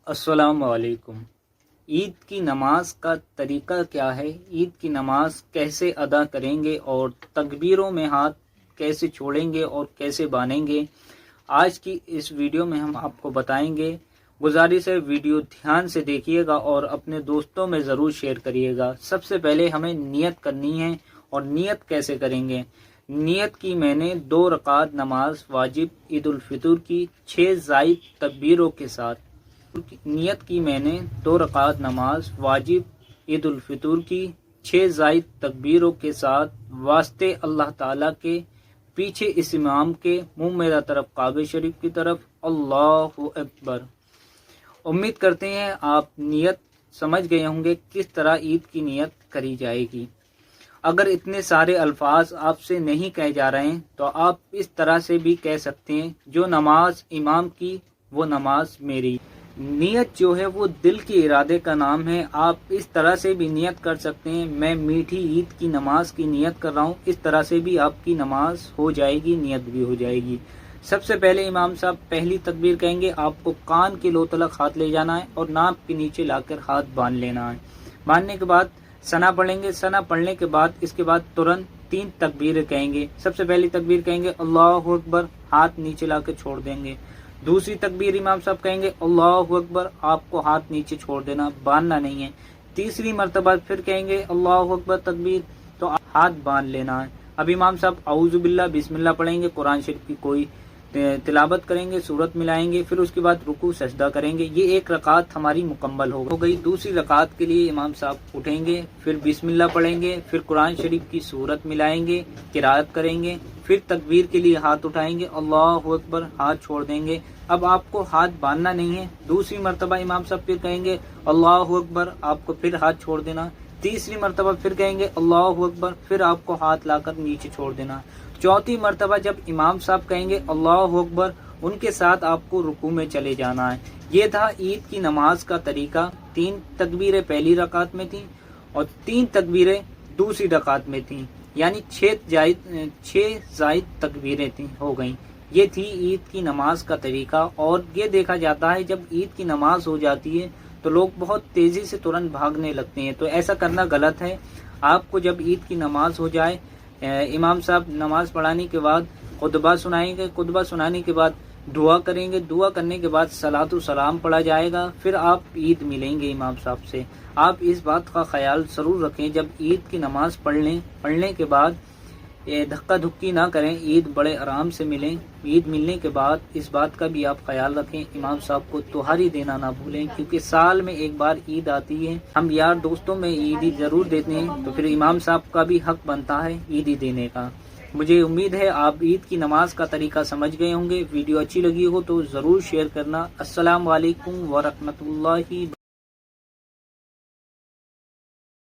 अस्सलाम वालेकुम। ईद की नमाज का तरीका क्या है, ईद की नमाज कैसे अदा करेंगे और तकबीरों में हाथ कैसे छोड़ेंगे और कैसे बांधेंगे, आज की इस वीडियो में हम आपको बताएंगे। गुजारिश है वीडियो ध्यान से देखिएगा और अपने दोस्तों में ज़रूर शेयर करिएगा। सबसे पहले हमें नियत करनी है, और नियत कैसे करेंगे। नियत की मैंने 2 रकात नमाज वाजिब ईद उल फितर की 6 ज़ायद तकबीरों के साथ। नियत की मैंने 2 रकात नमाज वाजिब ईद उल फितर की 6 ज़ायद तकबीरों के साथ वास्ते अल्लाह ताला के, पीछे इस इमाम के, मुंह मेरा तरफ काबे शरीफ की तरफ, अल्लाहु अकबर। उम्मीद करते हैं आप नियत समझ गए होंगे किस तरह ईद की नियत करी जाएगी। अगर इतने सारे अल्फाज आपसे नहीं कहे जा रहे हैं तो आप इस तरह से भी कह सकते हैं, जो नमाज इमाम की वो नमाज मेरी। नियत जो है वो दिल के इरादे का नाम है। आप इस तरह से भी नियत कर सकते हैं, मैं मीठी ईद की नमाज की नियत कर रहा हूँ। इस तरह से भी आपकी नमाज हो जाएगी, नियत भी हो जाएगी। सबसे पहले इमाम साहब पहली तकबीर कहेंगे, आपको कान के लो तलक हाथ ले जाना है और नाक के नीचे लाकर हाथ बांध लेना है। बांधने के बाद सना पढ़ेंगे। सना पढ़ने के बाद इसके बाद तुरंत 3 तकबीरें कहेंगे। सबसे पहली तकबीर कहेंगे अल्लाहु अकबर, हाथ नीचे लाकर छोड़ देंगे। दूसरी तकबीर इमाम साहब कहेंगे अल्लाहु अकबर, आपको हाथ नीचे छोड़ देना, बांधना नहीं है। तीसरी मर्तबा फिर कहेंगे अल्लाहु अकबर तकबीर, तो हाथ बांध लेना है। अब इमाम साहब औज़ु बिल्लाह बिस्मिल्लाह पढ़ेंगे, कुरान शरीफ की कोई तिलावत करेंगे, सूरत मिलाएंगे, फिर उसके बाद रुकू सजदा करेंगे। ये 1 रकात हमारी मुकम्मल हो गई। दूसरी रकात के लिए इमाम साहब उठेंगे, फिर बिस्मिल्लाह पढ़ेंगे, फिर कुरान शरीफ की सूरत मिलाएंगे, किराअत करेंगे, फिर तकबीर के लिए हाथ उठाएंगे, अल्लाहु अकबर, हाथ छोड़ देंगे। अब आपको हाथ बांधना नहीं है। दूसरी मर्तबा इमाम साहब फिर कहेंगे अल्लाहु अकबर, आपको फिर हाथ छोड़ देना। तीसरी मर्तबा फिर कहेंगे अल्लाहु अकबर, फिर आपको हाथ लाकर नीचे छोड़ देना। चौथी मर्तबा जब इमाम साहब कहेंगे अल्लाहु अकबर, उनके साथ आपको रुकू में चले जाना है। ये था ईद की नमाज का तरीका। 3 तकबीरें पहली रकात में थी और 3 तकबीरें दूसरी रकात में थी, यानी 6 ज़ायद तकबीरें थी हो गई। ये थी ईद की नमाज का तरीका। और ये देखा जाता है जब ईद की नमाज हो जाती है तो लोग बहुत तेजी से तुरंत भागने लगते हैं, तो ऐसा करना गलत है। आपको जब ईद की नमाज हो जाए, इमाम साहब नमाज पढ़ाने के बाद खुतबा सुनाएंगे, खुतबा सुनाने के बाद दुआ करेंगे, दुआ करने के बाद सलातु सलाम पढ़ा जाएगा, फिर आप ईद मिलेंगे इमाम साहब से। आप इस बात का ख्याल जरूर रखें, जब ईद की नमाज पढ़ने के बाद धक्का धुक्की ना करें, ईद बड़े आराम से मिलें। ईद मिलने के बाद इस बात का भी आप ख्याल रखें, इमाम साहब को तुहारी देना ना भूलें, क्योंकि साल में एक बार ईद आती है। हम यार दोस्तों में ईदी जरूर देते हैं, तो फिर इमाम साहब का भी हक बनता है ईदी देने का। मुझे उम्मीद है आप ईद की नमाज का तरीका समझ गए होंगे। वीडियो अच्छी लगी हो तो जरूर शेयर करना। अस्सलाम वालेकुम व रहमतुल्लाहि।